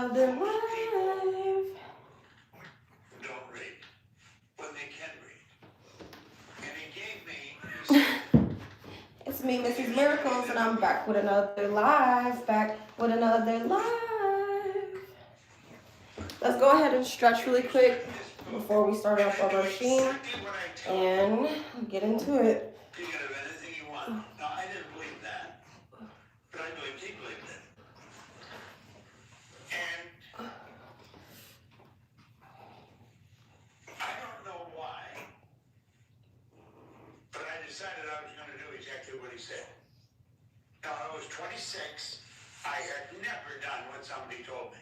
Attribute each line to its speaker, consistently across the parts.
Speaker 1: another live.
Speaker 2: Don't read when they can read. And he gave me.
Speaker 1: It's me, Missy's Miracles, and I'm back with another live. Let's go ahead and stretch really quick before we start off on our machine and get into it.
Speaker 2: You can have anything you want. No, I didn't believe that, but I believed he believed it. And I don't know why, but I decided I was going to do exactly what he said. Now, I was 26. I had never done what somebody told me.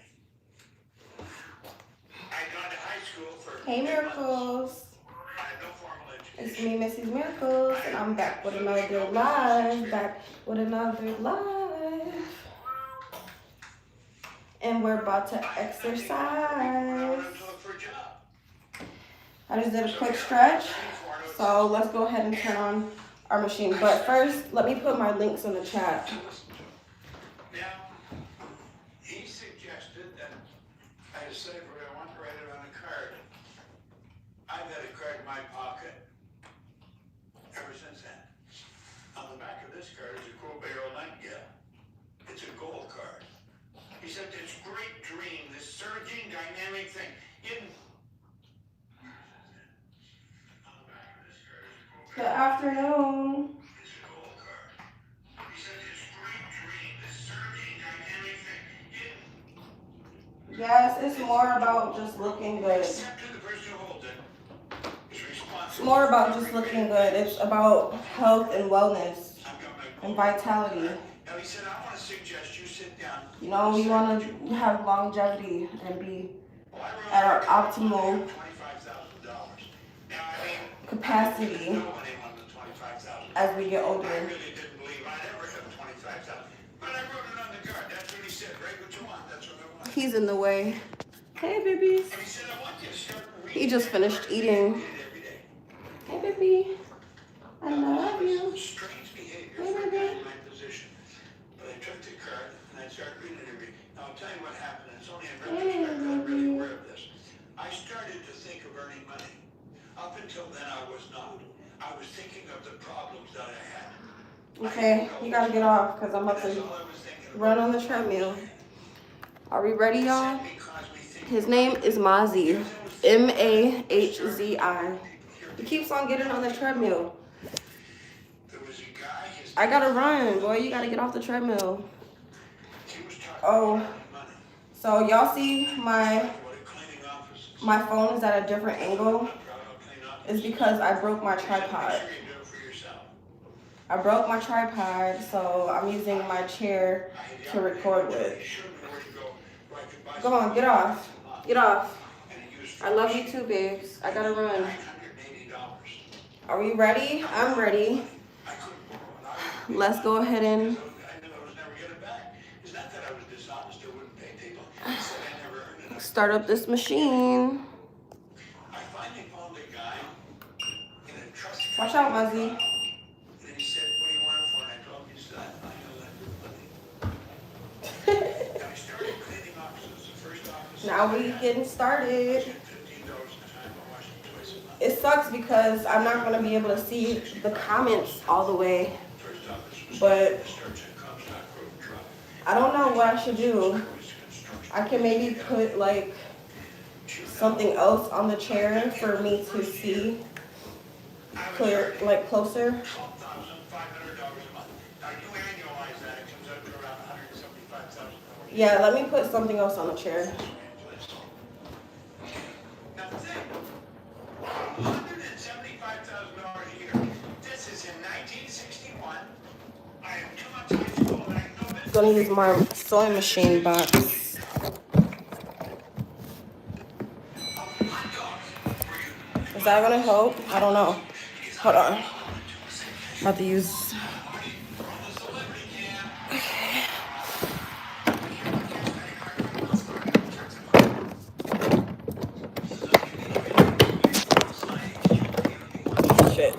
Speaker 2: I'd gone to high school for
Speaker 1: Hey,
Speaker 2: 8
Speaker 1: Miracles.
Speaker 2: months. I had no formal education.
Speaker 1: It's me, Missy's Miracles, and I'm back with another live. And we're about to exercise. I just did a quick stretch, so let's go ahead and turn on our machine. But first, let me put my links in the chat.
Speaker 2: Now, he suggested that I decide where I want to write it on a card. I've had a card in my pocket ever since then. On the back of this card is a cool barrel nightingale. It's a gold card. He said this great dream, this surging dynamic thing.
Speaker 1: Good afternoon.
Speaker 2: It's a gold card. He said this great dream, this surging dynamic thing.
Speaker 1: Yes, it's more about just looking good.
Speaker 2: Except to the person who holds it.
Speaker 1: It's more about just looking good. It's about health and wellness and vitality.
Speaker 2: Now he said, I want to suggest you sit down.
Speaker 1: You know, we want to have longevity and be at our optimal capacity as we get older.
Speaker 2: I really didn't believe I'd ever have 25,000. But I wrote it on the card. That's what he said. Write what you want. That's what I want.
Speaker 1: He's in the way. Hey, babies.
Speaker 2: And he said, I want you to start reading.
Speaker 1: He just finished eating.
Speaker 2: Every day.
Speaker 1: Hey, baby. I love you.
Speaker 2: Strange behavior
Speaker 1: Hey,
Speaker 2: for a
Speaker 1: baby.
Speaker 2: guy in my position. But I took the card and I started reading it every day. Now I'll tell you what happened. It's only in retrospect that I'm really aware of this. I started to think of earning money. Up until then, I was not. I was thinking of the problems that I had.
Speaker 1: Okay, you gotta get off because I'm about to run on the treadmill. Are we ready, y'all? His name is Mazzi. M-A-H-Z-I. He keeps on getting on the treadmill. I gotta run, boy. You gotta get off the treadmill. Oh, so y'all see my phone is at a different angle. It's because I broke my tripod. I broke my tripod, so I'm using my chair to record with. Come on, get off. Get off. I love you too, babes. I gotta run. Are we ready? I'm ready. Let's go ahead and start up this machine. Watch out, Muzzy. Now we getting started. It sucks because I'm not going to be able to see the comments all the way, but I don't know what I should do. I can maybe put like something else on the chair for me to see clear, like closer. Yeah, let me put something else on the chair. Gonna use my sewing machine box. Is that gonna help? I don't know. Hold on. I'm about to use. Shit.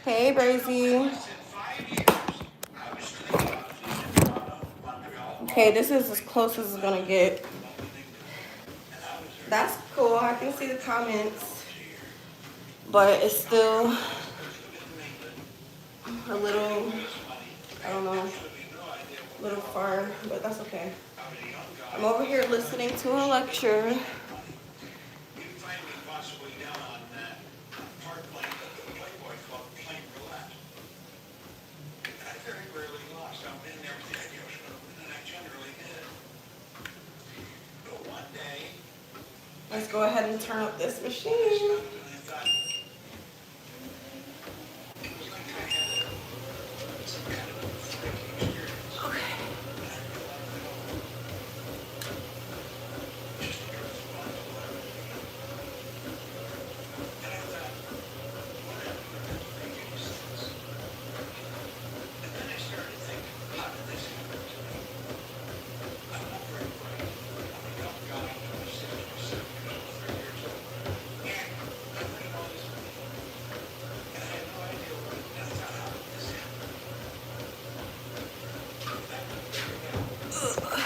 Speaker 1: Hey, Brazy. Okay, this is as close as it's gonna get. That's cool. I can see the comments, but it's still a little, I don't know, a little far, but that's okay. I'm over here listening to a lecture. Let's go ahead and turn up this machine.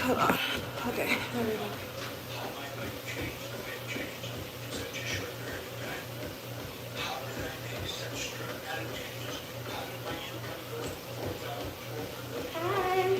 Speaker 1: Hold on. Okay, there we go. Hi.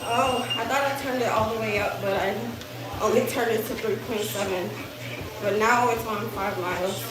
Speaker 1: Oh, I thought I turned it all the way up, but I only turned it to 3.7. But now it's on 5 miles.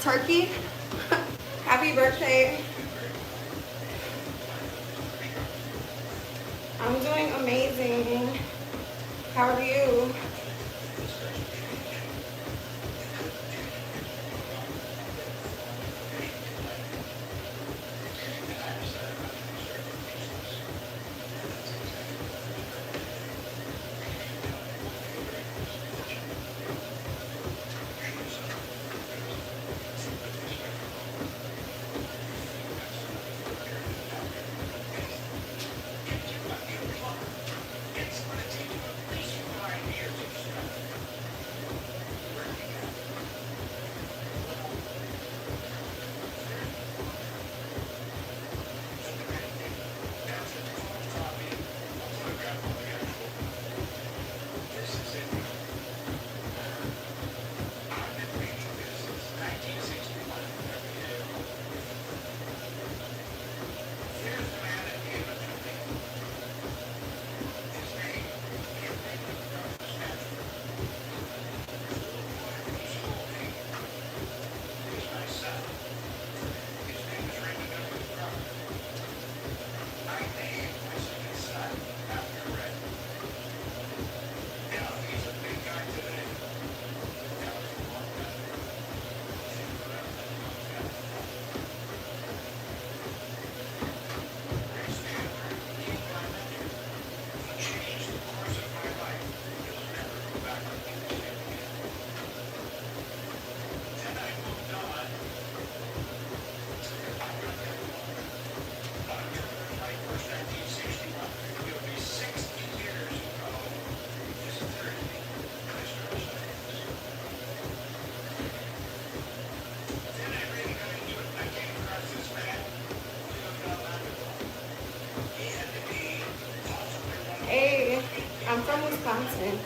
Speaker 1: Turkey. Happy birthday. I'm doing amazing. How are you? I'm from Wisconsin.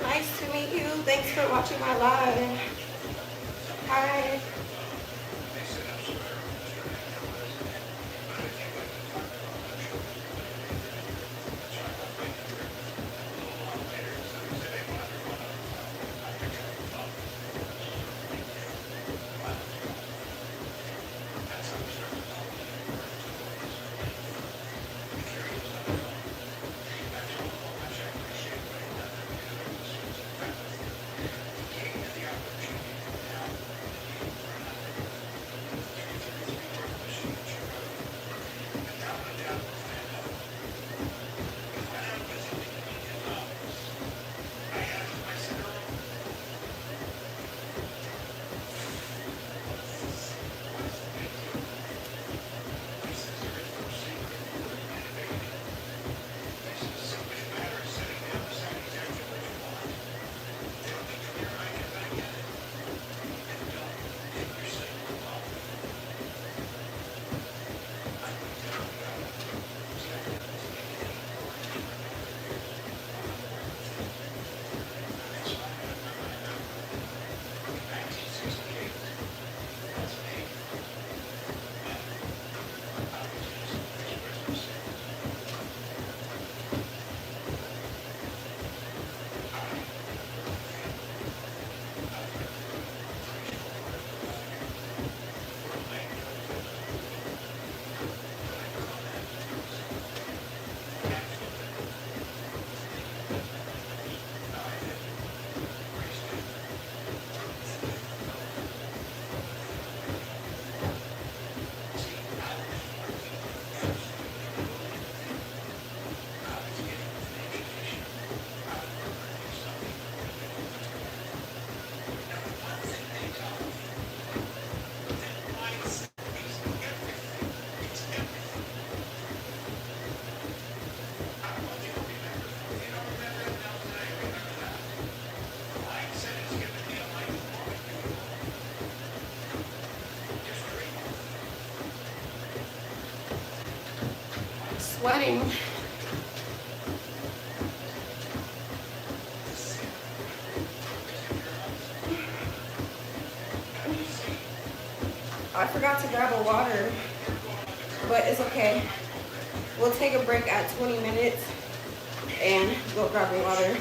Speaker 1: Nice to meet you. Thanks for watching my live. Hi. Sweating. I forgot to grab a water. but it's okay. We'll take a break at 20 minutes and go grab the water.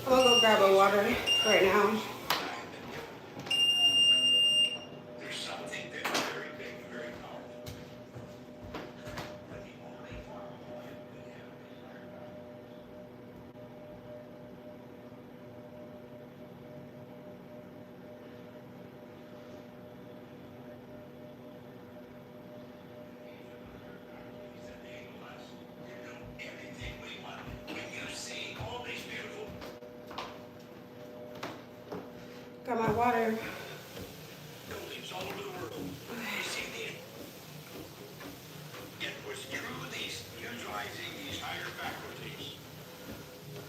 Speaker 1: I'm gonna go grab a water right now.
Speaker 2: There's something that's very big, very powerful. But the only form of life we have is our God.
Speaker 1: at my water.
Speaker 2: Buildings all over the world. You see these? It was through these, utilizing these higher faculties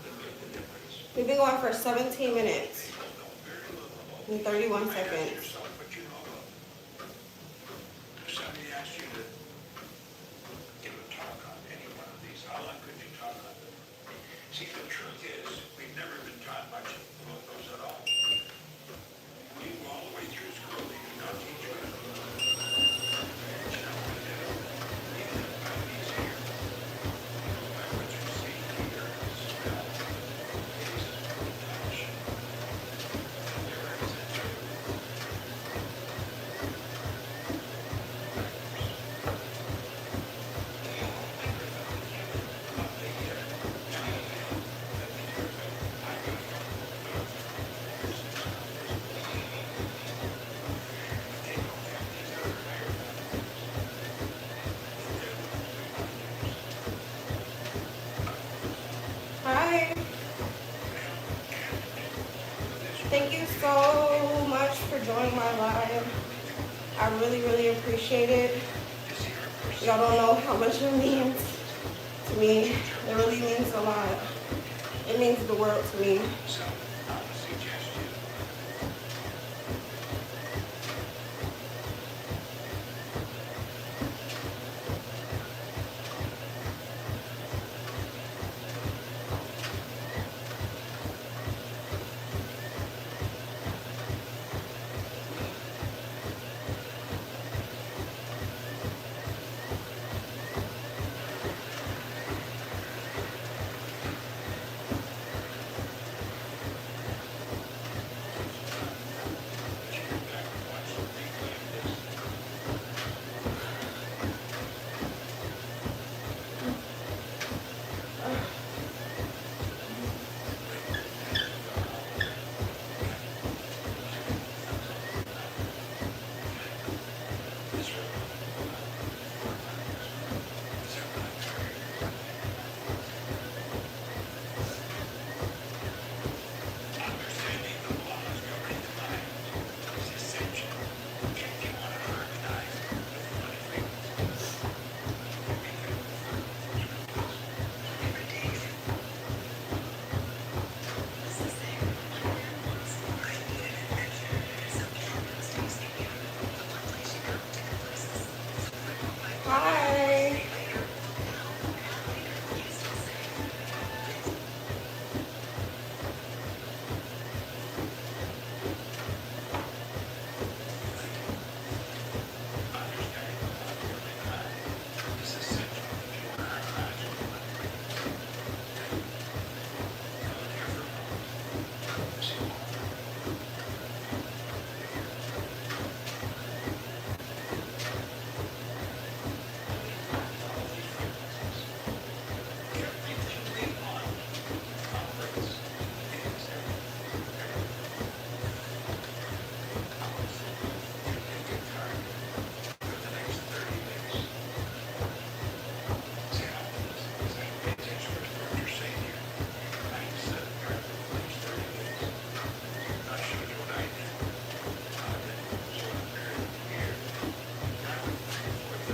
Speaker 2: that made the difference.
Speaker 1: We've been going for 17 minutes
Speaker 2: People know very little about
Speaker 1: and 31
Speaker 2: You might ask
Speaker 1: seconds.
Speaker 2: yourself what you know about. If somebody asked you to give a talk on any one of these, how long could you talk on them? See, the truth is, we've never been taught much about those at all. We go all the way through school, they do not teach you how to cook. You know, we did it. Even the babies here, by what you see, hear, smell, taste, touch, there is a truth.
Speaker 1: Hi. Thank you so much for joining my live. I really, really appreciate it. Y'all don't know how much it means to me. It really means a lot. It means the world to me.
Speaker 2: So, I would suggest you get back and watch the replay of this. Understanding the laws governing the mind is essential if you want to harmonize with money frequencies.
Speaker 1: Hi.
Speaker 2: It's essential if you want to harmonize with money frequencies. Here for a moment. See, all these frequencies. Everything we want operates in this area. Pick a target for the next 30 days. See how it is. Pay attention to what you're saying here. I set a target for the next 30 days. I'll show you what I did. I did it for a period of a year. I went from 4,000 to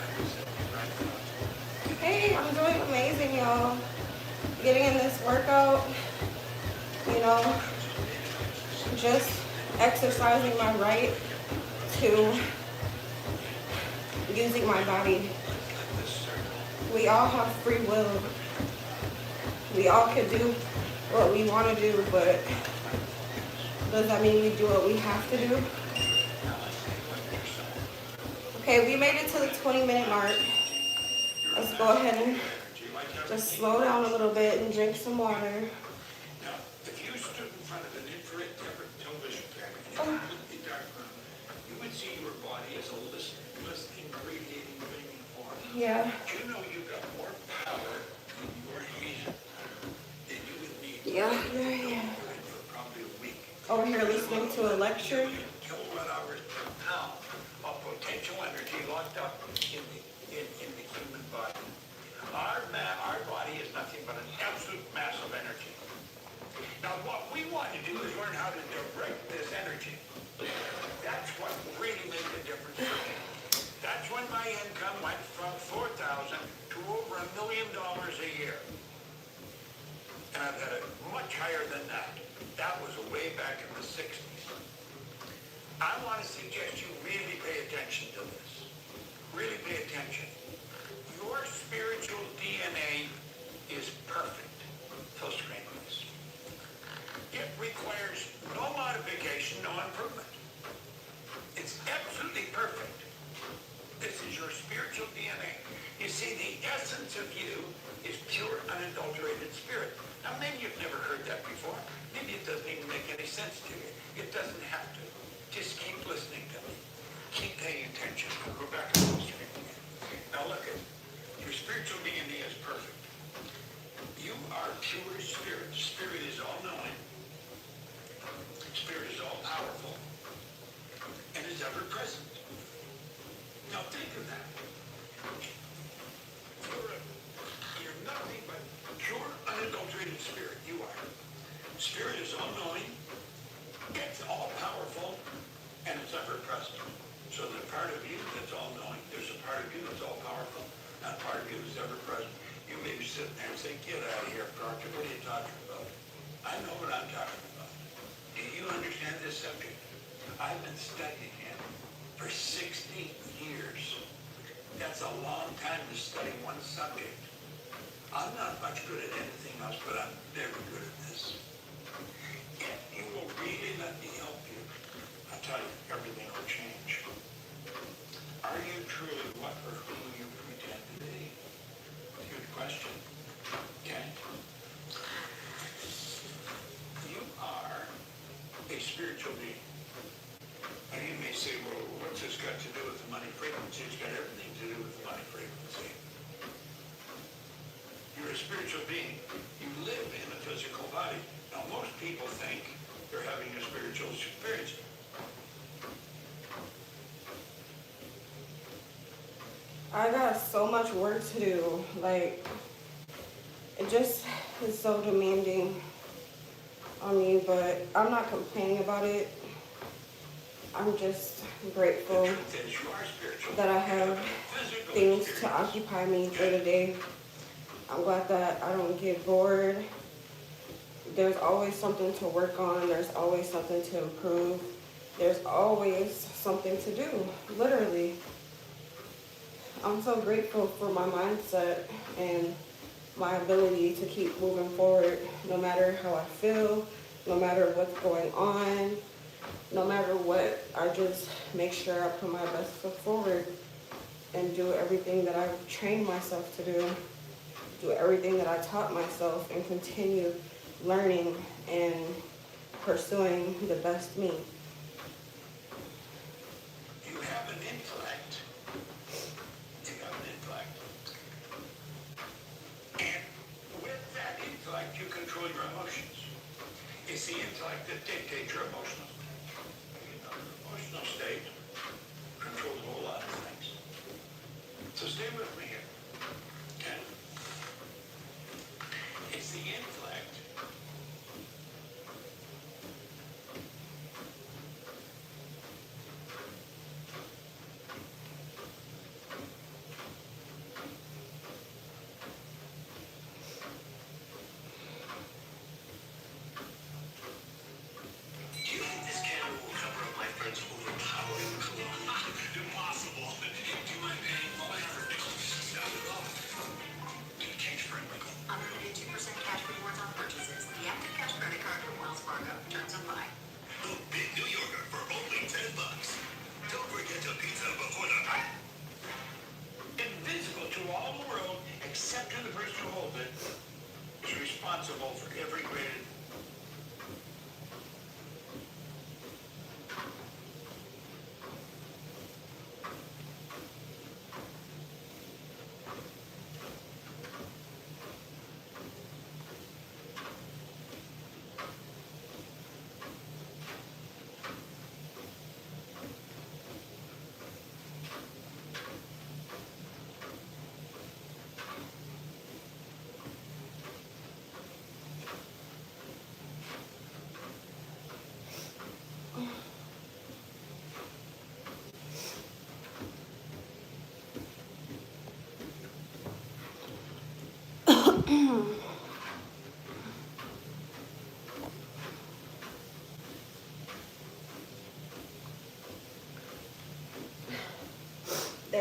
Speaker 2: 175,000.
Speaker 1: Hey, I'm doing amazing, y'all. Getting in this workout, you know, just exercising my right to using my body. We all have free will. We all can do what we want to do, but does that mean we do what we have to do? Okay, we made it to the 20-minute mark. Let's go ahead and just slow down a little bit and drink some water.
Speaker 2: Now, if you stood in front of an infrared television camera and you looked in the dark room, you would see your body as a listening, radiating, living form.
Speaker 1: Yeah.
Speaker 2: Do you know you've got more power in your hand than you would need
Speaker 1: Yeah.
Speaker 2: for probably a week?
Speaker 1: Over here listening to a lecture.
Speaker 2: Kilowatt hours per pound of potential energy locked up in the human body. Our body is nothing but an absolute mass of energy. Now, what we want to do is learn how to direct this $1 million a year. And I've had it much higher than that. That was way back in the 60s. I want to suggest you really pay attention to this. Really pay attention. Your spiritual DNA is perfect. Full screen, please. It requires no modification, no improvement. It's absolutely perfect. This is your spiritual DNA. You see, the essence of you is pure, unadulterated spirit. Now, maybe you've never heard that before. Maybe it doesn't even make any sense to you. It doesn't have to. Just keep listening to me. Keep paying attention. I'll go back to the screen again. Now, look at your spiritual DNA is perfect. You are pure spirit. Spirit is all-knowing. Spirit is all-powerful. And is ever-present. Now, think of that. You're nothing but pure, unadulterated spirit. You are. Spirit is all-knowing, it's all-powerful, and it's ever-present. So the part of you that's all-knowing, there's a part of you that's all-powerful, and a part of you that's ever-present. You may be sitting there and say, get out of here, Proctor, what are you talking about? I know what I'm talking about. Do you understand this subject? I've been studying it for 60 years. That's a long time to study one subject. I'm not much good at anything else, but I'm very good at this. If you will really let me help you, I'll tell you, everything will change. Are you truly what or who you pretend to be? Good question. Okay? You are a spiritual being. And you may say, well, what's this got to do with the money frequency? It's got everything to do with the money frequency. You're a spiritual being. You live in a physical body. Now, most people think they're having a spiritual experience.
Speaker 1: I got so much work to do. Like, it just is so demanding on me, but I'm not complaining about it. I'm just grateful that I have things to occupy me day to day. I'm glad that I don't get bored. There's always something to work on. There's always something to improve. There's always something to do, literally. I'm so grateful for my mindset and my ability to keep moving forward no matter how I feel, no matter what's going on, no matter what. I just make sure I put my best foot forward and do everything that I've trained myself to do everything that I taught myself, and continue learning and pursuing the best me.
Speaker 2: You have an intellect. You have an intellect. And with that intellect, you control your emotions. It's the intellect that dictates your emotional state. Your emotional state controls a whole lot of things. So stay with me here. Okay? It's the intellect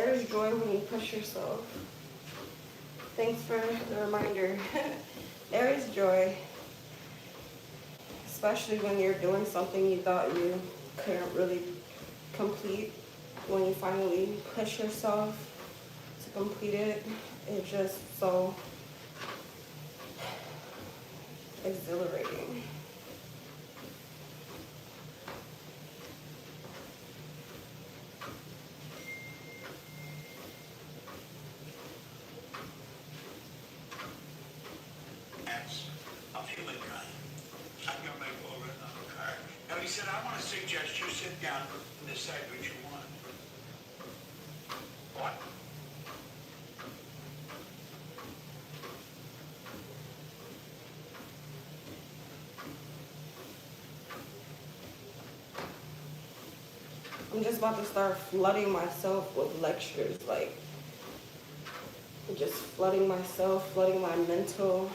Speaker 1: There is joy when you push yourself. Thanks for the reminder. There is joy, especially when you're doing something you thought you couldn't really complete. When you finally push yourself to complete it, it's just so exhilarating.
Speaker 2: I'm feeling kind. I've got my goal written on the card. Now he said, I want to suggest you sit down and decide what you want. What?
Speaker 1: I'm just about to start flooding myself with lectures, like just flooding myself, flooding my mental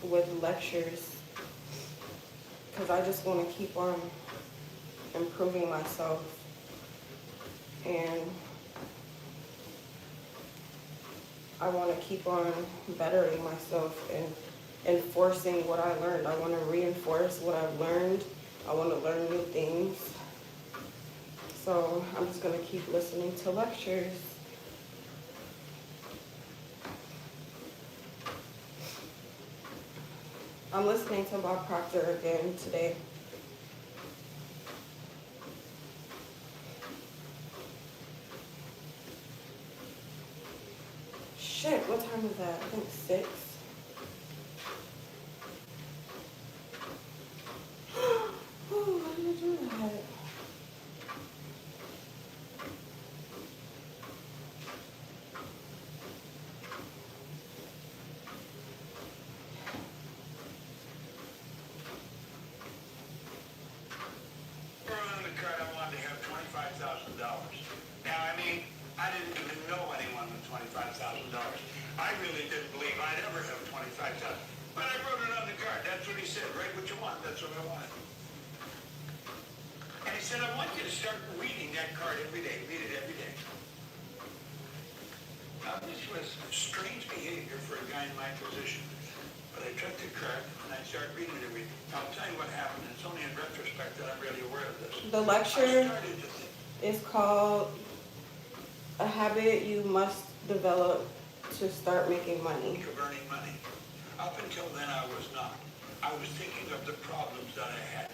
Speaker 1: with lectures, because I just want to keep on improving myself and I want to keep on bettering myself and enforcing what I learned. I want to reinforce what I've learned. I want to learn new things. So I'm just going to keep listening to lectures. I'm listening to Bob Proctor again today. Shit, what time is that? I think 6. Oh, why did I do that?
Speaker 2: On the card, I wanted to have $25,000. Now, I mean, I didn't even know anyone with $25,000. I really didn't believe I'd ever have $25,000. But I wrote it on the card. That's what he said. Write what you want. That's what I wanted. And he said, I want you to start reading that card every day. Read it every day. Now, this was strange behavior for a guy in my position. But I took the card and I started reading it every day. Now, I'll tell you what happened. It's only in retrospect that I'm really aware of this.
Speaker 1: The lecture is called A Habit You Must Develop to Start Making Money.
Speaker 2: Of earning money. Up until then, I was not. I was thinking of the problems that I had.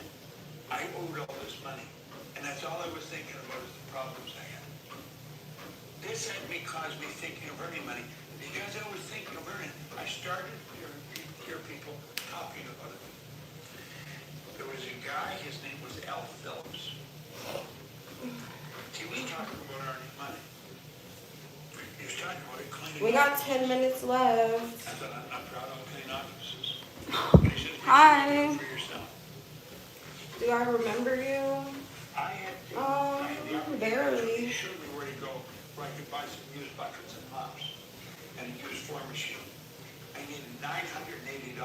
Speaker 2: I owed all this money. And that's all I was thinking about is the problems I had. This had me caused me thinking of earning money. Because I was thinking of earning, I started to hear people talking about it. There was a guy, his name was Al Phillips. He was talking about earning money. He was talking about it cleaning.
Speaker 1: We got 10 minutes left.
Speaker 2: I said, I'm not proud of cleaning offices.
Speaker 1: Hi.
Speaker 2: For yourself.
Speaker 1: Do I remember you?
Speaker 2: I had the opportunity
Speaker 1: barely.
Speaker 2: to show me where to go where I could buy some used buckets and mops and a used floor machine. I needed $980.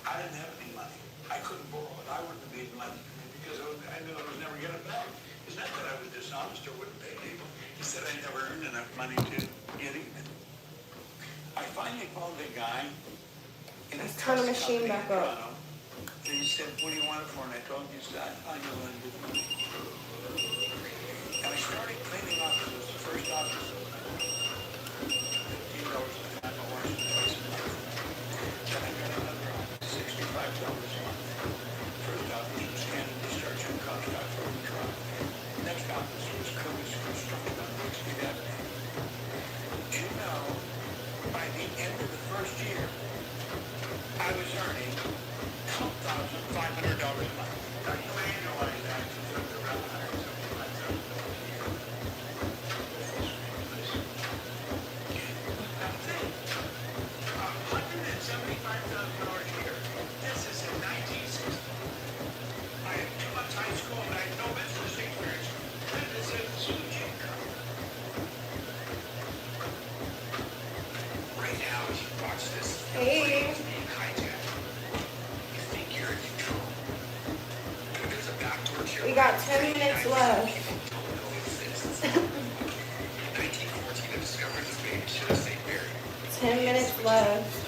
Speaker 2: I didn't have any money. I couldn't borrow it. I wouldn't have made money because I knew I was never getting it back. It's not that I was dishonest or wouldn't pay people. It's that I never earned enough money to get even. I finally found a guy in a
Speaker 1: Turn the machine
Speaker 2: company
Speaker 1: back
Speaker 2: in
Speaker 1: up.
Speaker 2: Toronto. And he said, what do you want it for? And I told him, he said, I know what to do with money. And I started cleaning offices. The first office was $15 a time. I washed it twice a month. Then I got another office, $65 a month. First office was scan and discharge and contract for the truck. Next office was Curtis Construction on 60th Avenue. Do you know, by the end of the first year, I was earning $12,500 a month. Now you annualize that to around $175,000 a year. Now think, $175,000 a year. This is in 1960. I had 2 months high school and I had no business experience. This is huge income. Right now, as you watch this,
Speaker 1: Hey.
Speaker 2: being hijacked. You think you're in control. Because of
Speaker 1: We got 10 minutes left. 10 minutes left.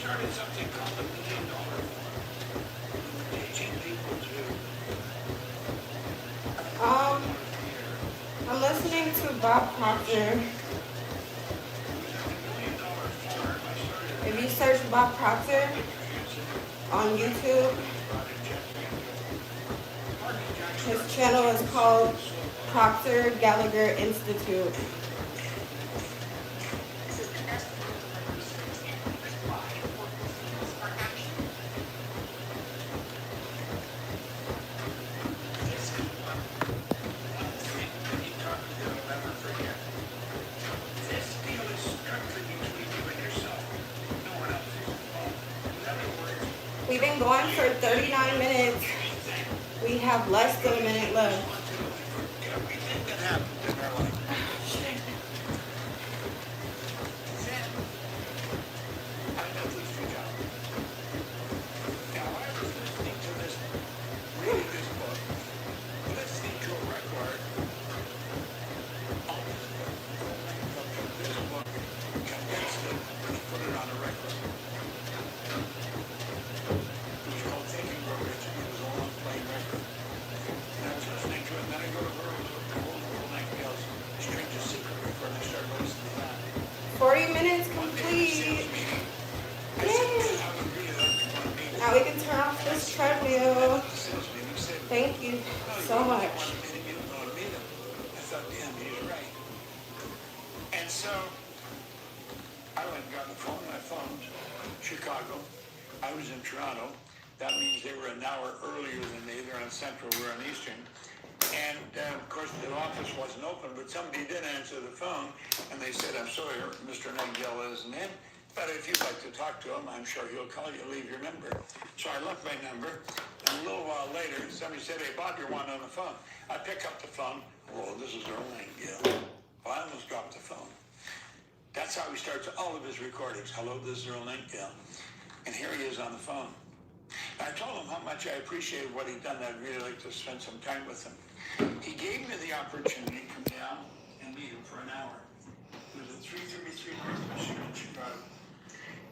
Speaker 2: started something called the $1 Million Farm, teaching people to
Speaker 1: I'm listening to Bob Proctor. If you search Bob Proctor on YouTube, his channel is called Proctor Gallagher Institute. We've been going for 39 minutes. We have less than a minute left. Now we can turn off this treadmill. Thank you so much.
Speaker 2: I thought, damn, he's right. And so I went and got the phone. I phoned Chicago. I was in Toronto. That means they were an hour earlier than me. They're on Central, we're on Eastern. And of course the office wasn't open, but somebody did answer the phone, and they said, I'm sorry, Mr. Nangel isn't in, but if you'd like to talk to him, I'm sure he'll call you, leave your number. So I left my number, and a little while later, somebody said, hey, Bob, you're one on the phone. I pick up the phone. Oh, this is Earl Nangel. Well, I almost dropped the phone. That's how he starts all of his recordings. Hello, this is Earl Nangel. And here he is on the phone. And I told him how much I appreciated what he'd done. I'd really like to spend some time with him. He gave me the opportunity to come down and meet him for an hour. It was a 333 North Michigan in Chicago.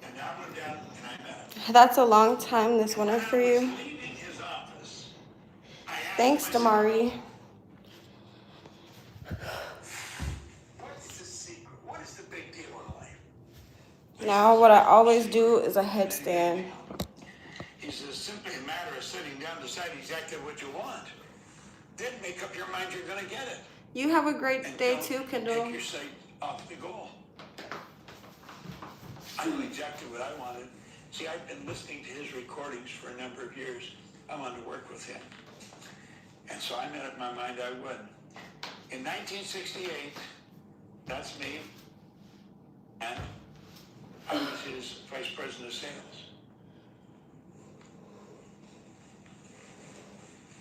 Speaker 2: And I went down and I met him.
Speaker 1: That's a long time, this one is for you.
Speaker 2: Leaving his office,
Speaker 1: Thanks, Damari.
Speaker 2: what's the secret? What is the big deal in life?
Speaker 1: Now what I always do is a headstand.
Speaker 2: He says, simply a matter of sitting down, decide exactly what you want. Then make up your mind you're going to get it.
Speaker 1: You have a great
Speaker 2: And
Speaker 1: day
Speaker 2: don't
Speaker 1: too, Kendall.
Speaker 2: take your sight off the goal. I knew exactly what I wanted. See, I've been listening to his recordings for a number of years. I wanted to work with him. And so I made up my mind I would. In 1968, that's me, and I was his vice president of sales.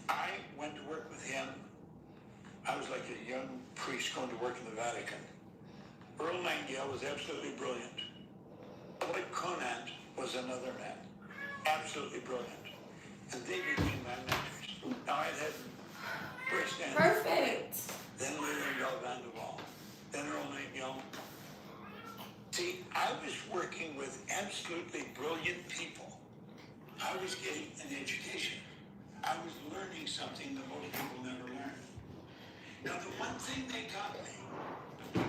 Speaker 2: I went to work with him. I was like a young priest going to work in the Vatican. Earl Nangel was absolutely brilliant. Lloyd Conant was another man. Absolutely brilliant. And they became my mentors. Now I'd had Bruce Stanley.
Speaker 1: Perfect.
Speaker 2: Then Leonard Van de Waal. Then Earl Nangel. See, I was working with absolutely brilliant people. I was getting an education. I was learning something that most people never learn. Now, the one thing they taught me,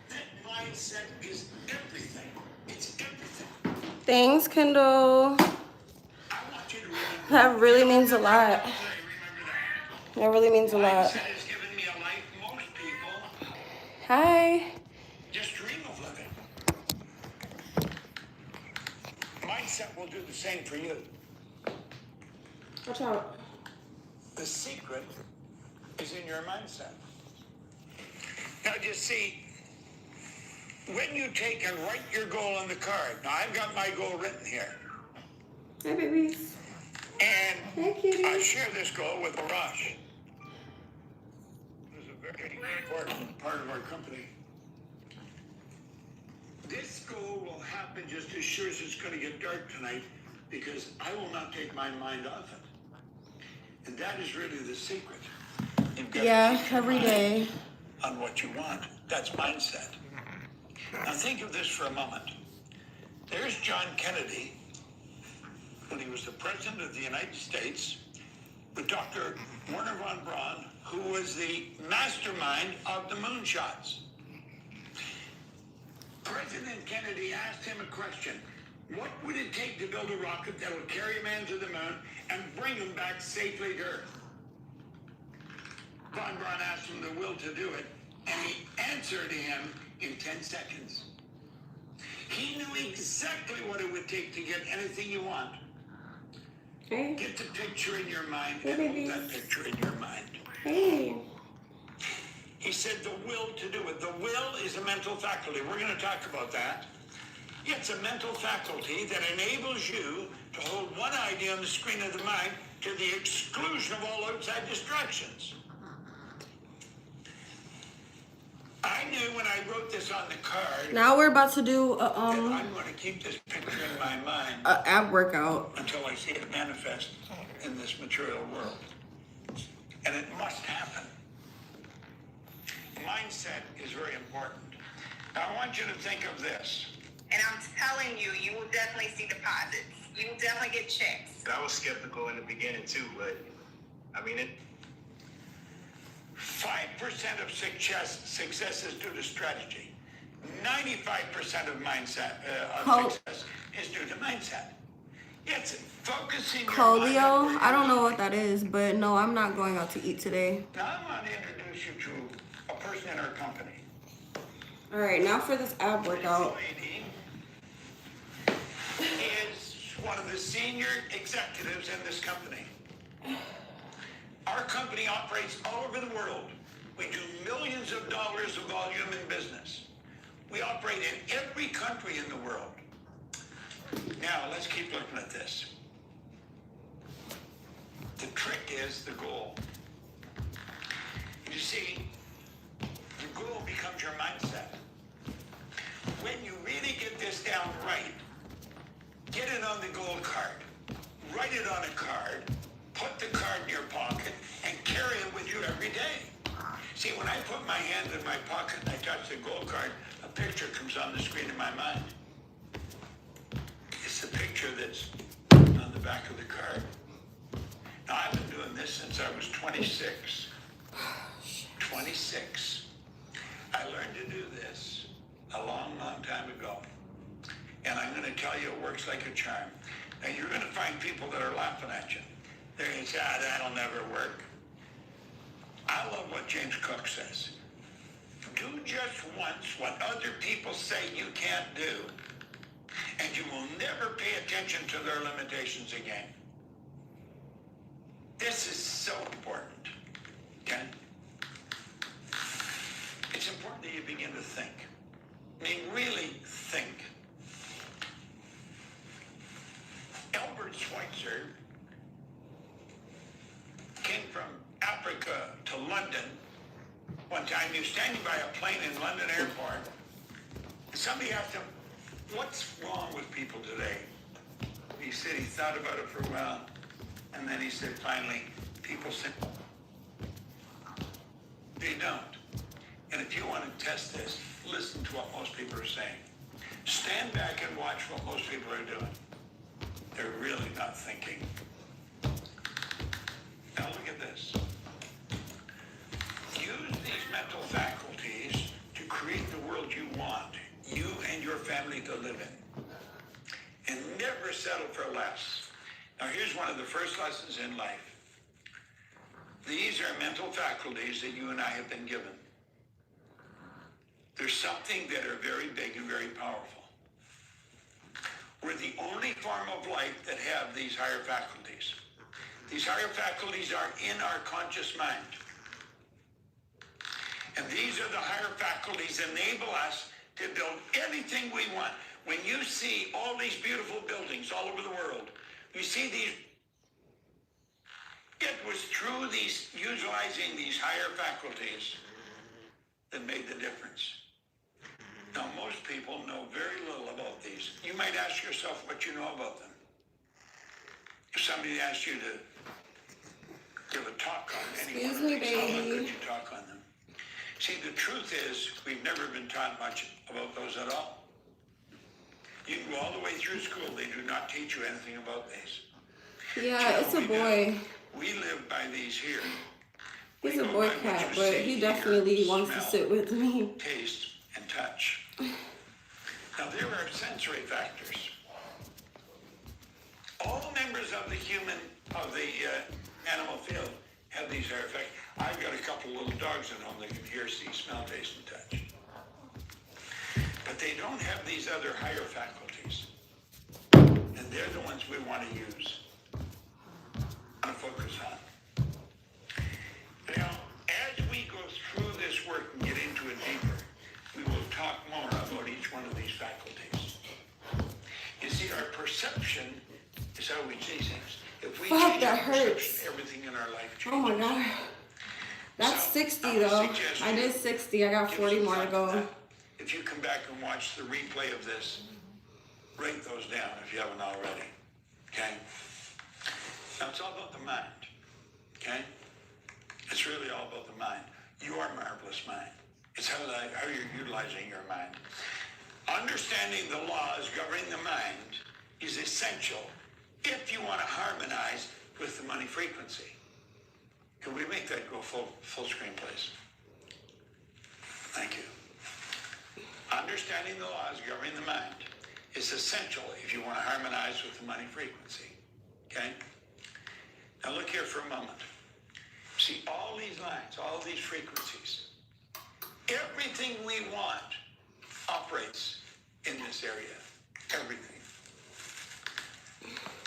Speaker 2: that mindset is everything. It's everything.
Speaker 1: Thanks, Kendall.
Speaker 2: I want you to remember
Speaker 1: That really means a lot.
Speaker 2: remember that.
Speaker 1: That really means a lot.
Speaker 2: Mindset has given me a life most people
Speaker 1: Hi.
Speaker 2: just dream of living. Mindset will do the same for you.
Speaker 1: Watch out.
Speaker 2: The secret is in your mindset. Now, just see, when you take and write your goal on the card, now I've got my goal written here,
Speaker 1: Hi, babies.
Speaker 2: and
Speaker 1: Hey, kitty.
Speaker 2: I share this goal with Arash. This is a very important part of our company. This goal will happen just as sure as it's going to get dark tonight, because I will not take my mind off it. And that is really the secret. You've got to keep your
Speaker 1: every
Speaker 2: mind
Speaker 1: day.
Speaker 2: on what you want. That's mindset. Now think of this for a moment. There's John Kennedy when he was the President of the United States with Dr. Werner von Braun, who was the mastermind of the moonshots. President Kennedy asked him a question. What would it take to build a rocket that would carry a man to the moon and bring him back safely to Earth? Von Braun asked him the will to do it, and he answered him in 10 seconds. He knew exactly what it would take to get anything you want.
Speaker 1: Hey.
Speaker 2: Get the picture in your mind
Speaker 1: Hey,
Speaker 2: and
Speaker 1: babies.
Speaker 2: hold that picture in your mind.
Speaker 1: Hey.
Speaker 2: He said the will to do it. The will is a mental faculty. We're going to talk about that. It's a mental faculty that enables you to hold one idea on the screen of the mind to the exclusion of all outside distractions. I knew when I wrote this on the card
Speaker 1: Now we're about to do
Speaker 2: that I'm going to keep this picture in my mind
Speaker 1: a ab workout.
Speaker 2: until I see it manifest in this material world. And it must happen. Mindset is very important. Now I want you to think of this.
Speaker 3: And I'm telling you, you will definitely see deposits. You will definitely get checks.
Speaker 4: I was skeptical in the beginning too, but I mean,
Speaker 2: 5% of success is due to strategy. 95% of mindset of success is due to mindset. It's focusing your mind
Speaker 1: Colio,
Speaker 2: on
Speaker 1: I don't know what that is, but no, I'm not going out to eat today.
Speaker 2: Now I want to introduce you to a person in our company.
Speaker 1: All right, now for this ab workout.
Speaker 2: This lady is one of the senior executives in this company. Our company operates all over the world. We do millions of dollars of volume in business. We operate in every country in the world. Now, let's keep looking at this. The trick is the goal. You see, the goal becomes your mindset. When you really get this down right, get it on the gold card. Write it on a card. Put the card in your pocket and carry it with you every day. See, when I put my hand in my pocket and I touch the gold card, a picture comes on the screen in my mind. It's the picture that's on the back of the card. Now, I've been doing this since I was 26. 26. I learned to do this a long, long time ago. And I'm going to tell you it works like a charm. Now, you're going to find people that are laughing at you. They're going to say, that'll never work. I love what James Cook says. Do just once what other people say you can't do, and you will never pay attention to their limitations again. This is so important, okay? It's important that you begin to think. I mean, really think. Albert Schweitzer came from Africa to London. One time he was standing by a plane in London airport. Somebody asked him, what's wrong with people today? He said he thought about it for a while. And then he said, finally, people say, they don't. And if you want to test this, listen to what most people are saying. Stand back and watch what most people are doing. They're really not thinking. Now look at this. Use these mental faculties to create the world you want, you and your family to live in. And never settle for less. Now here's one of the first lessons in life. These are mental faculties that you and I have been given. There's something that are very big and very powerful. We're the only form of life that have these higher faculties. These higher faculties are in our conscious mind. And these are the higher faculties that enable us to build anything we want. When you see all these beautiful buildings all over the world, you see these, it was through these, utilizing these higher faculties that made the difference. Now, most people know very little about these. You might ask yourself what you know about them. If somebody asked you to give a talk on any one of these, how long could you talk on them? See, the truth is, we've never been taught much about those at all. You can go all the way through school. They do not teach you anything about these.
Speaker 1: Yeah, it's a boy.
Speaker 2: We live by these here.
Speaker 1: He's a boy cat, but he definitely wants to sit with me.
Speaker 2: Taste and touch. Now there are sensory factors. All members of the animal field have these hair effects. I've got a couple little dogs at home that can hear, see, smell, taste, and touch. But they don't have these other higher faculties. And they're the ones we want to use. And focus on. Now, as we go through this work and get into it deeper, we will talk more about each one of these faculties. You see, our perception is how we see things. If we change our perception, everything in our life changes.
Speaker 1: Oh my God. That's 60 though. I did 60. I got 40 more to go.
Speaker 2: If you come back and watch the replay of this, write those down if you haven't already. Okay? Now it's all about the mind. Okay? It's really all about the mind. Your marvelous mind. It's how you're utilizing your mind. Understanding the laws governing the mind is essential if you want to harmonize with the money frequency. Can we make that go full screen, please? Thank you. Understanding the laws governing the mind is essential if you want to harmonize with the money frequency. Okay? Now look here for a moment. See all these lines, all these frequencies. Everything we want operates in this area. Everything.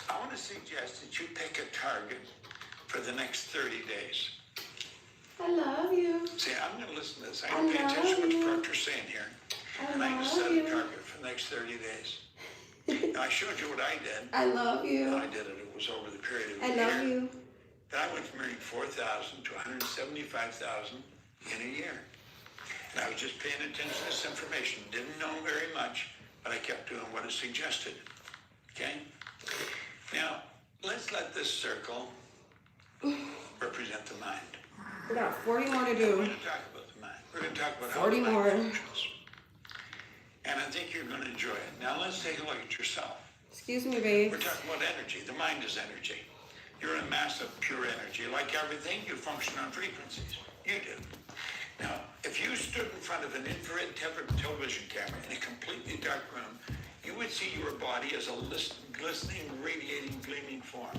Speaker 2: I want to suggest that you pick a target for the next 30 days.
Speaker 1: I love you.
Speaker 2: See, I'm going to listen to this. I'm going to pay attention to what the proctor's saying here. And I'm going to set a target for the next 30 days. Now, I showed you what I did.
Speaker 1: I love you.
Speaker 2: I did it. It was over the period of a
Speaker 1: year. I love you.
Speaker 2: Then I went from earning $4,000 to $175,000 in a year. And I was just paying attention to this information. Didn't know very much, but I kept doing what it suggested. Okay? Now, let's let this circle represent the mind.
Speaker 1: We got 40 more to do.
Speaker 2: We're going to talk about the mind. We're going to talk about
Speaker 1: 40
Speaker 2: how the
Speaker 1: more.
Speaker 2: mind functions. And I think you're going to enjoy it. Now, let's take a look at yourself.
Speaker 1: Excuse me, babe.
Speaker 2: We're talking about energy. The mind is energy. You're a mass of pure energy. Like everything, you function on frequencies. You do. Now, if you stood in front of an infrared television camera in a completely dark room, you would see your body as a glistening, radiating, gleaming form.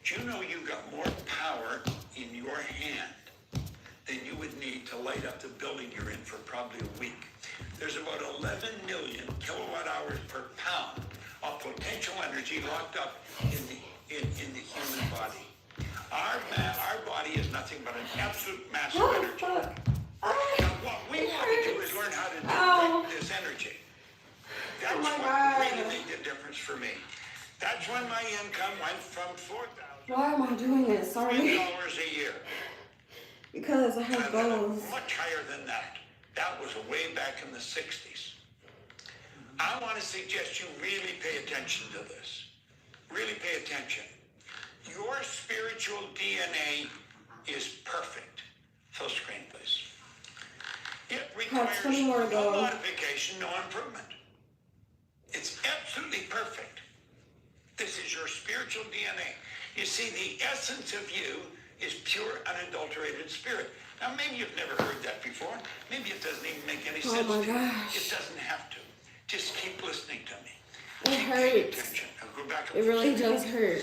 Speaker 2: Do you know you've got more power in your hand than you would need to light up the building you're in for probably a week? There's about 11 million kilowatt hours per pound of potential energy locked up in the human body. Our body is nothing but an absolute mass of energy. Now, what we want to do is learn how to direct this energy. That's what really made the difference for me. That's when my income went from $4,000
Speaker 1: Why am I doing this? Sorry.
Speaker 2: a year.
Speaker 1: Because I have goals.
Speaker 2: Much higher than that. That was way back in the 60s. I want to suggest you really pay attention to this. Really pay attention. Your spiritual DNA is perfect. Full screen, please. It requires no modification, no improvement. It's absolutely perfect. This is your spiritual DNA. You see, the essence of you is pure, unadulterated spirit. Now, maybe you've never heard that before. Maybe it doesn't even make any sense to you. It doesn't have to. Just keep listening to me.
Speaker 1: It hurts. It really does hurt.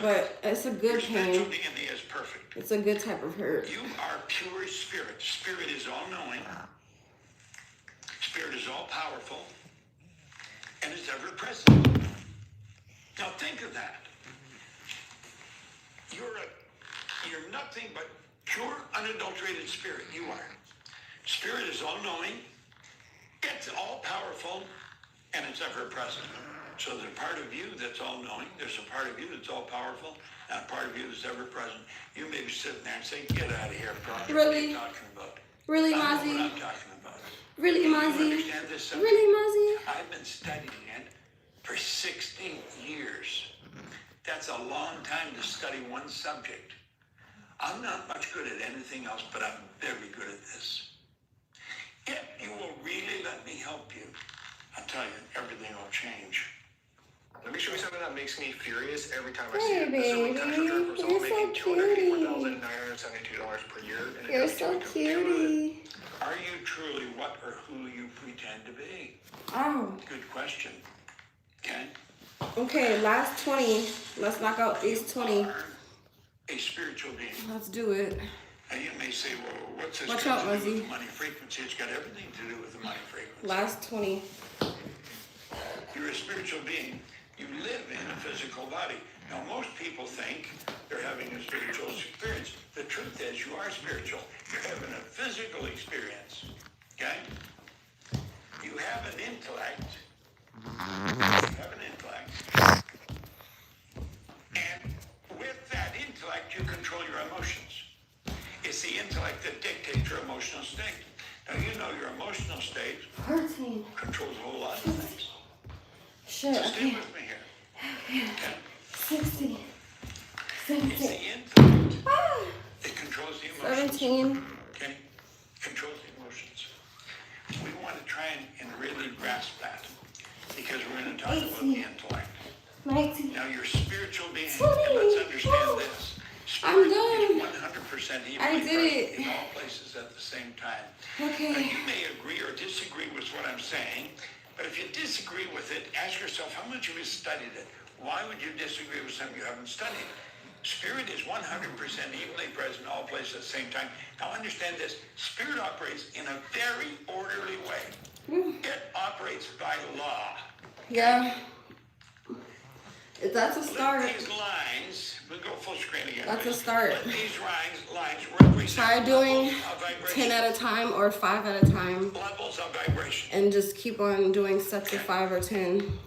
Speaker 1: But it's a good pain.
Speaker 2: Your spiritual DNA is perfect.
Speaker 1: It's a good type of hurt.
Speaker 2: You are pure spirit. Spirit is all-knowing. Spirit is all-powerful. And is ever-present. Now, think of that. You're nothing but pure, unadulterated spirit. You are. Spirit is all-knowing, it's all-powerful, and it's ever-present. So there's a part of you that's all-knowing, there's a part of you that's all-powerful, and a part of you that's ever-present. You may be sitting there and saying, get out of here, Project.
Speaker 1: Really?
Speaker 2: What are you talking about?
Speaker 1: Really,
Speaker 2: I know
Speaker 1: Mozzie?
Speaker 2: what I'm talking about.
Speaker 1: Really,
Speaker 2: You
Speaker 1: Mozzie?
Speaker 2: understand this subject?
Speaker 1: Really, Mozzie?
Speaker 2: I've been studying it for 16 years. That's a long time to study one subject. I'm not much good at anything else, but I'm very good at this. If you will really let me help you, I'll tell you, everything will change.
Speaker 4: Let me show you something that makes me furious every time I
Speaker 1: Hey,
Speaker 4: see it. This is a
Speaker 1: baby.
Speaker 4: retention term for someone
Speaker 1: You're so
Speaker 4: making
Speaker 1: cutie.
Speaker 4: $281,972 per year. And it
Speaker 1: You're
Speaker 4: goes to
Speaker 1: so
Speaker 4: a computer.
Speaker 1: cutie.
Speaker 2: Are you truly what or who you pretend to be?
Speaker 1: Oh.
Speaker 2: Good question. Okay?
Speaker 1: Okay, last 20. Let's knock out these 20.
Speaker 2: You are a spiritual being.
Speaker 1: Let's do it.
Speaker 2: And you may say, well, what's this
Speaker 1: Watch
Speaker 2: got
Speaker 1: out,
Speaker 2: to do with
Speaker 1: Missy.
Speaker 2: the money frequency? It's got everything to do with the money frequency.
Speaker 1: Last 20.
Speaker 2: You're a spiritual being. You live in a physical body. Now, most people think they're having a spiritual experience. The truth is, you are spiritual. You're having a physical experience. Okay? You have an intellect. You have an intellect. And with that intellect, you control your emotions. It's the intellect that dictates your emotional state. Now, you know your emotional state
Speaker 1: 13.
Speaker 2: controls a whole lot of things.
Speaker 1: Shit,
Speaker 2: So
Speaker 1: I
Speaker 2: stay
Speaker 1: can't.
Speaker 2: with me here. Okay?
Speaker 1: 16.
Speaker 2: It's
Speaker 1: 17.
Speaker 2: the intellect
Speaker 1: Ah,
Speaker 2: that controls the emotions.
Speaker 1: 17.
Speaker 2: Okay? Controls the emotions. We want to try and really grasp that because we're going to talk about the intellect.
Speaker 1: 19.
Speaker 2: Now, you're spiritual being, and
Speaker 1: 20.
Speaker 2: let's understand
Speaker 1: Oh,
Speaker 2: this.
Speaker 1: I'm
Speaker 2: Spirit
Speaker 1: done.
Speaker 2: is 100% evenly
Speaker 1: I did
Speaker 2: present
Speaker 1: it.
Speaker 2: in all places at the same time. Now,
Speaker 1: Okay.
Speaker 2: you may agree or disagree with what I'm saying, but if you disagree with it, ask yourself, how much have you studied it? Why would you disagree with something you haven't studied? Spirit is 100% evenly present in all places at the same time. Now understand this. Spirit operates in a very orderly way. It operates by law.
Speaker 1: Yeah. That's a start.
Speaker 2: Let these lines, we'll go full screen again.
Speaker 1: That's a
Speaker 2: please.
Speaker 1: start.
Speaker 2: Let these lines represent
Speaker 1: Try doing
Speaker 2: levels of vibration.
Speaker 1: 10 at a time or 5 at a time.
Speaker 2: Levels of vibration.
Speaker 1: And just keep on doing sets of 5 or 10.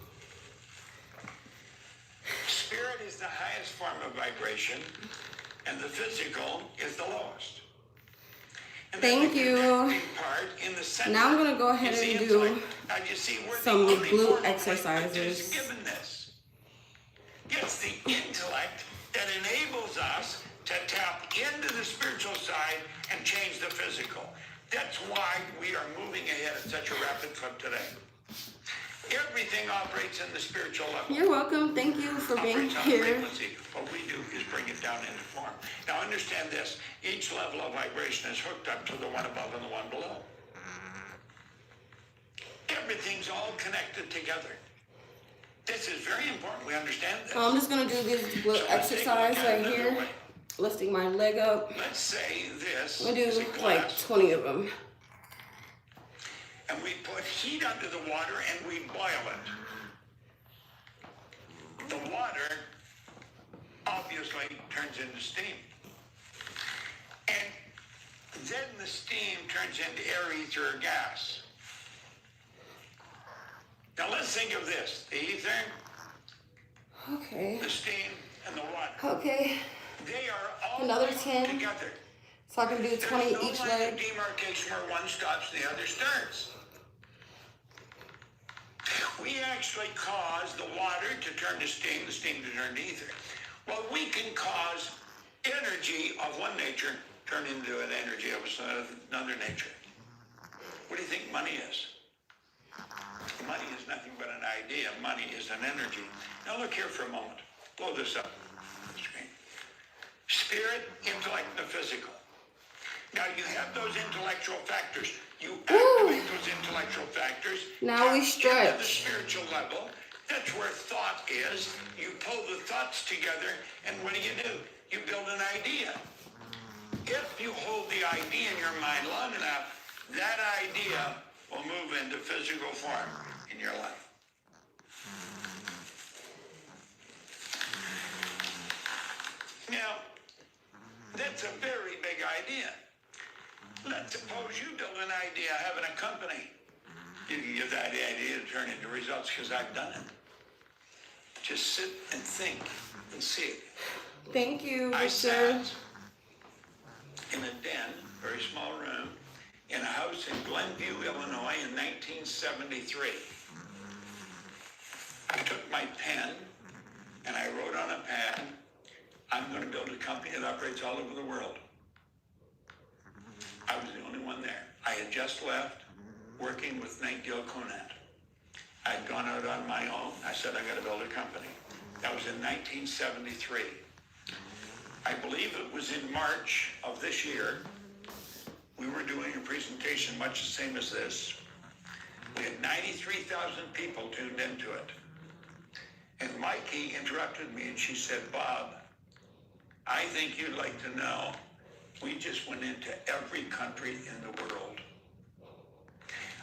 Speaker 2: Spirit is the highest form of vibration, and the physical is the lowest. And then
Speaker 1: Thank
Speaker 2: the
Speaker 1: you.
Speaker 2: connecting part in the center
Speaker 1: Now I'm going to go ahead
Speaker 2: is the
Speaker 1: and do
Speaker 2: intellect. Now you see, we're
Speaker 1: some
Speaker 2: the only
Speaker 1: glute
Speaker 2: form of
Speaker 1: exercises.
Speaker 2: language is given this. It's the intellect that enables us to tap into the spiritual side and change the physical. That's why we are moving ahead at such a rapid clip today. Everything operates in the spiritual level.
Speaker 1: You're welcome. Thank you for being
Speaker 2: Operates on
Speaker 1: here.
Speaker 2: frequency. What we do is bring it down into form. Now understand this. Each level of vibration is hooked up to the one above and the one below. Everything's all connected together. This is very important. We understand this.
Speaker 1: I'm just going to do this glute exercise right here. Lifting my leg up.
Speaker 2: Let's say this
Speaker 1: I'm going
Speaker 2: is
Speaker 1: to
Speaker 2: a
Speaker 1: do
Speaker 2: glass,
Speaker 1: like 20 of them.
Speaker 2: and we put heat under the water and we boil it. The water obviously turns into steam. And then the steam turns into air, ether, or gas. Now let's think of this. The ether,
Speaker 1: Okay.
Speaker 2: the steam, and the water.
Speaker 1: Okay.
Speaker 2: They are all
Speaker 1: Another
Speaker 2: linked
Speaker 1: 10.
Speaker 2: together.
Speaker 1: So I can do 20
Speaker 2: There's no
Speaker 1: each
Speaker 2: line
Speaker 1: leg.
Speaker 2: of demarcation where one stops and the other starts. We actually cause the water to turn to steam, the steam to turn to ether. Well, we can cause energy of one nature turn into an energy of another nature. What do you think money is? Money is nothing but an idea. Money is an energy. Now look here for a moment. Blow this up on the screen. Spirit, intellect, and the physical. Now you have those intellectual factors. You activate those intellectual factors.
Speaker 1: Now we
Speaker 2: tap into the
Speaker 1: stretch.
Speaker 2: spiritual level. That's where thought is. You pull the thoughts together, and what do? You build an idea. If you hold the idea in your mind long enough, that idea will move into physical form in your life. Now, that's a very big idea. Let's suppose you build an idea having a company. You can get that idea to turn into results because I've done it. Just sit and think and see it.
Speaker 1: Thank you,
Speaker 2: I
Speaker 1: Mr.
Speaker 2: sat in a den, very small room, in a house in Glenview, Illinois in 1973. I took my pen and I wrote on a pad, I'm going to build a company that operates all over the world. I was the only one there. I had just left working with Nightingale Conant. I'd gone out on my own. I said, I'm going to build a company. That was in 1973. I believe it was in March of this year. We were doing a presentation much the same as this. We had 93,000 people tuned into it. And Mikey interrupted me and she said, Bob, I think you'd like to know, we just went into every country in the world.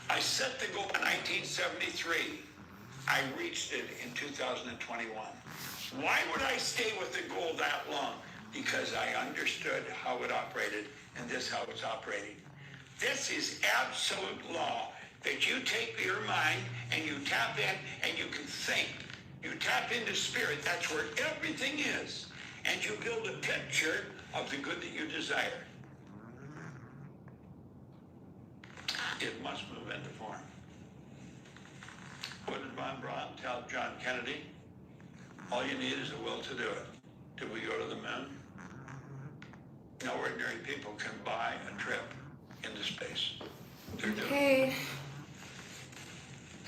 Speaker 2: I set the goal in 1973. I reached it in 2021. Why would I stay with the goal that long? Because I understood how it operated, and this is how it's operating. This is absolute law, that you take your mind and you tap in and you can think. You tap into spirit, that's where everything is. And you build a picture of the good that you desire. It must move into form. What did Von Braun tell John Kennedy? All you need is a will to do it. Did we go to the moon? No ordinary people can buy a trip into space. They're doing it. Pay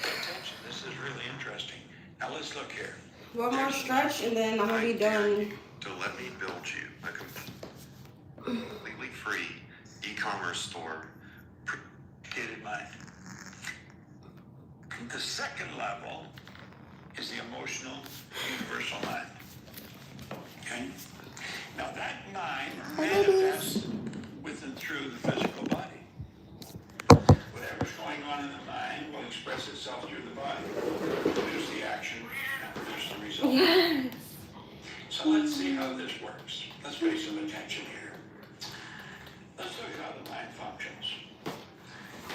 Speaker 2: attention. This is really interesting. Now let's look here.
Speaker 1: One more stretch and then I'm gonna be done.
Speaker 5: To let me build you a completely free e-commerce store.
Speaker 2: Educated mind. The second level is the emotional universal mind. Okay? Now that mind manifests with and through the physical body. Whatever's going on in the mind will express itself through the body. Produce the action and produce the result.
Speaker 1: Yes.
Speaker 2: So let's see how this works. Let's pay some attention here. Let's look at how the mind functions.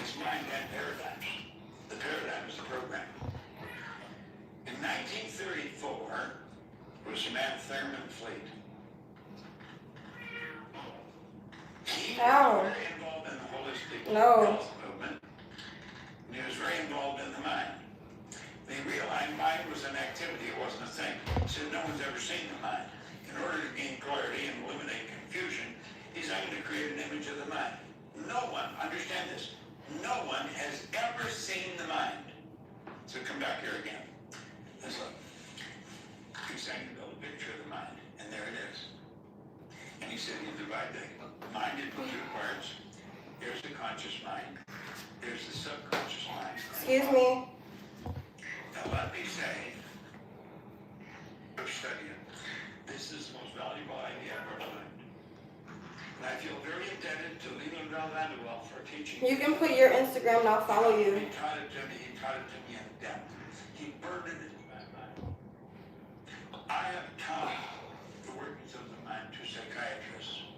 Speaker 2: It's mind and paradigms. The paradigm is the program. In 1934, was a man, Thurman Fleet. He was very involved in the holistic health movement. And he was very involved in the mind. They realized mind was an activity, it wasn't a thing. He said no one's ever seen the mind. In order to gain clarity and eliminate confusion, he's going to create an image of the mind. No one, understand this, no one has ever seen the mind. So come back here again. Let's look. He's saying to build a picture of the mind, and there it is. And he said you divide the mind into two parts. There's the conscious mind. There's the subconscious mind.
Speaker 1: Excuse me.
Speaker 2: Now let me say, we're studying. This is the most valuable idea I've ever learned. And I feel very indebted to Leland Vanderwell for teaching.
Speaker 1: You can put your Instagram and I'll follow you.
Speaker 2: He taught it to me. He taught it to me in depth. He burned it into my mind. I have taught the workings of the mind to psychiatrists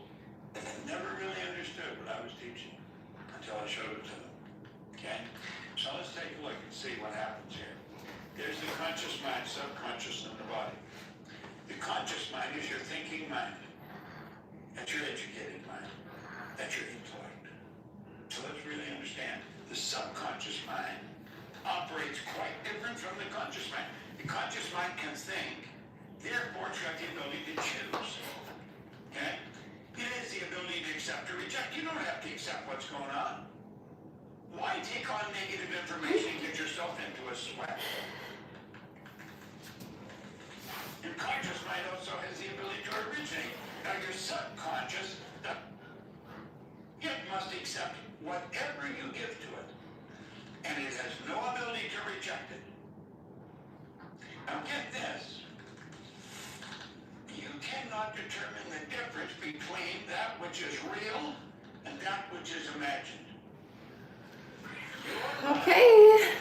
Speaker 2: that had never really understood what I was teaching until I showed it to them. Okay? So let's take a look and see what happens here. There's the conscious mind, subconscious, and the body. The conscious mind is your thinking mind. That's your educated mind. That's your intellect. So let's really understand. The subconscious mind operates quite different from the conscious mind. The conscious mind can think, therefore it's got the ability to choose. Okay? It is the ability to accept or reject. You don't have to accept what's going on. Why take on negative information and get yourself into a sweat? Your conscious mind also has the ability to originate. Now your subconscious, it must accept whatever you give to it. And it has no ability to reject it. Now get this. You cannot determine the difference between that which is real and that which is imagined.
Speaker 1: Okay.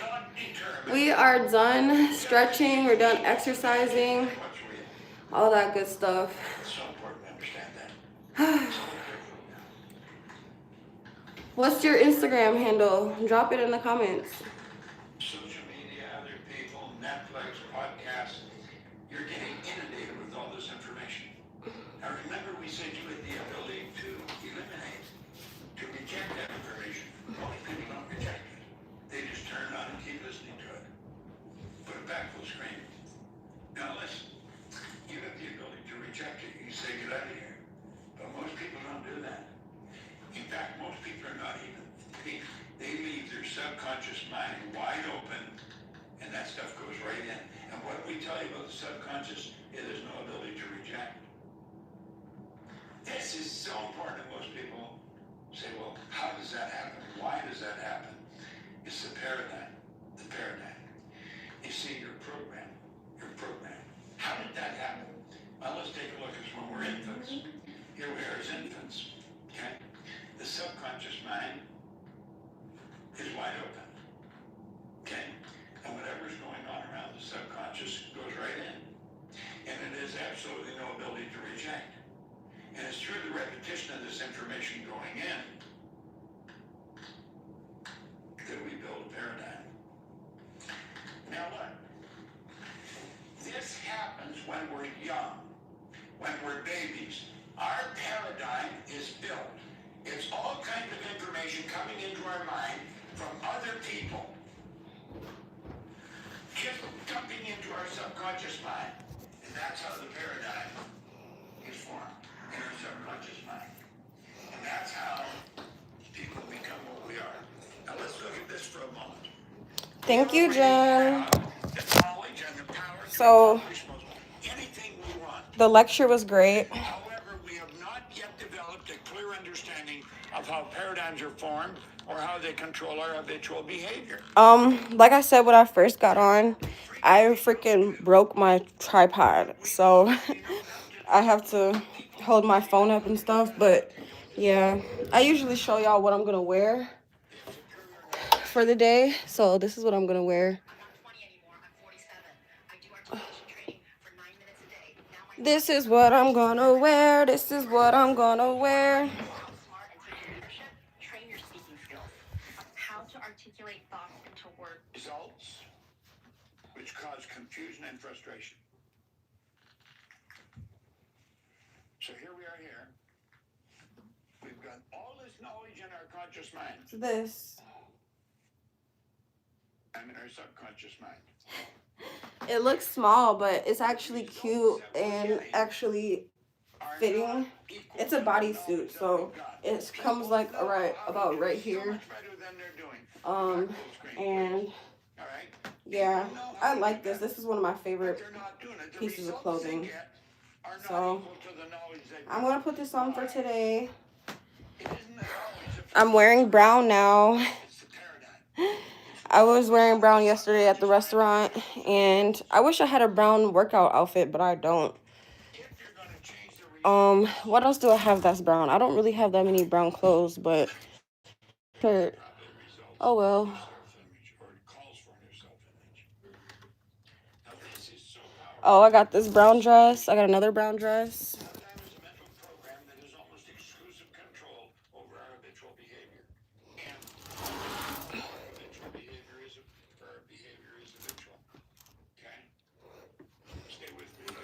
Speaker 1: We are done stretching, we're done exercising, all that good stuff.
Speaker 2: It's so important to understand that.
Speaker 1: What's your Instagram handle? Drop it in the comments.
Speaker 2: Social media, other people, Netflix, podcasts, you're getting inundated with all this information. Now remember we said you had the ability to eliminate, to reject that information. Most people don't reject it. They just turn it on and keep listening to it. Put it back full screen. Now listen, you have the ability to reject it. You say get out of here. But most people don't do that. In fact, most people are not even, they leave their subconscious mind subconscious, there's no ability to reject. This is so important. Most people say, well, how does that happen? Why does that happen? It's the paradigm. The paradigm. You see, you're programmed. You're programmed. How did that happen? Well, let's take a look at when we're infants. Here we are as infants. Okay? The subconscious mind is wide open. Okay? And whatever's going on around the subconscious goes right in. And it has absolutely no ability to reject. And it's through the repetition of this information going in that we build a paradigm. Now look, this happens when we're young, when we're babies. Our paradigm is built. It's all kinds of information coming into our mind from other people, just dumping into our subconscious mind. And that's how the paradigm is formed in our subconscious mind. And that's how people become what we are. Now let's look at this for a moment.
Speaker 1: Thank you, Jen.
Speaker 2: The knowledge and the power to
Speaker 1: So,
Speaker 2: accomplish anything we want.
Speaker 1: the lecture was great.
Speaker 2: However, we have not yet developed a clear understanding of how paradigms are formed or how they control our habitual behavior.
Speaker 1: Like I said when I first got on, I freaking broke my tripod. So, I have to hold my phone up and stuff. But, yeah, I usually show y'all what I'm going to wear for the day. So, this is what I'm going to wear. This is what I'm going to wear. This is what I'm going to wear.
Speaker 3: Train your speaking skills. How to articulate thoughts into words.
Speaker 2: Results which cause confusion and frustration. So here we are here. We've got all this knowledge in our conscious mind
Speaker 1: This.
Speaker 2: and in our subconscious mind.
Speaker 1: It looks small, but it's actually cute and actually fitting. It's a bodysuit, so it comes like about right here. And yeah, I like this. This is one of my favorite pieces of clothing. So I'm gonna put this on for today. I'm wearing brown now. I was wearing brown yesterday at the restaurant, and I wish I had a brown workout outfit, but I don't. What else do I have that's brown? I don't really have that many brown clothes, but oh well. Oh, I got this brown dress. I got another brown dress.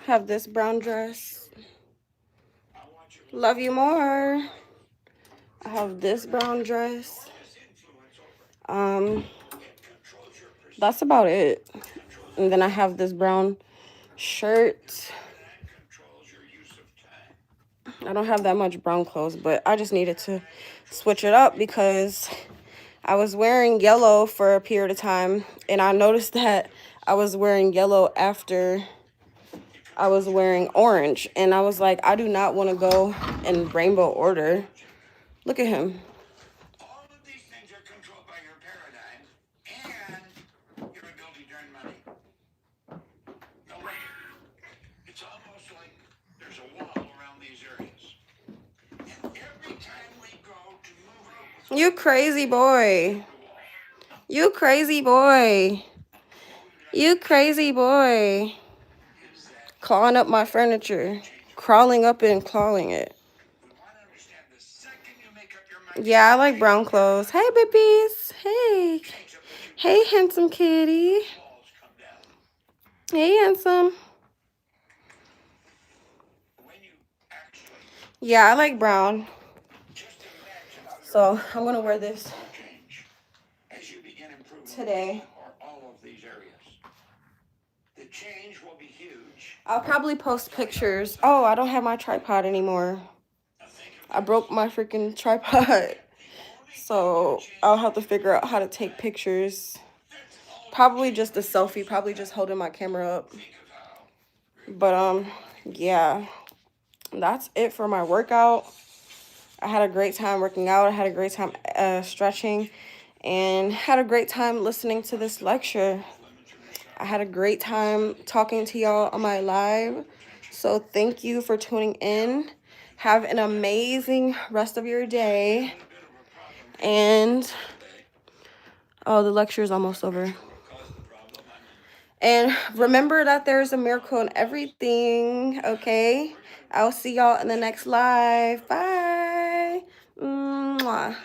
Speaker 1: Have this brown dress. Love you more. I have this brown dress. That's about it. And then I have this brown shirt. I don't have that much brown clothes, but I just needed to switch it up because I was wearing yellow for a period of time, and I noticed that I was wearing yellow after I was wearing orange, and I was like, I do not want to go in rainbow order. Look at him.
Speaker 2: All of these things are controlled by your paradigm and your ability to earn money. Now look, it's almost like there's a wall around these areas. And every time we go to move it,
Speaker 1: You crazy boy. You crazy boy. You crazy boy. Clawing up my furniture. Crawling up and clawing it.
Speaker 2: we want to understand the second you make up your mind.
Speaker 1: Yeah, I like brown clothes. Hey, babies. Hey. Hey, handsome kitty.
Speaker 2: Walls come down.
Speaker 1: Hey, handsome.
Speaker 2: When you actually
Speaker 1: Yeah, I like brown.
Speaker 2: just imagine how
Speaker 1: So I'm going to wear this
Speaker 2: your change as you begin improving
Speaker 1: today.
Speaker 2: or all of these areas. The change will be huge.
Speaker 1: I'll probably post pictures. Oh, I don't have my tripod anymore. I broke my freaking tripod. So I'll have to figure out how to take pictures. Probably just a selfie. Probably just holding my camera up.
Speaker 2: Think of how
Speaker 1: But yeah, that's it for my workout. I had a great time working out. I had a great time stretching, and had a great time listening to this lecture. I had a great time talking to y'all on my live. So thank you for tuning in. Have an amazing rest of your day. And oh, the lecture is almost over. And remember that there's a miracle in everything, okay? I'll see y'all in the next live. Bye. Mwah.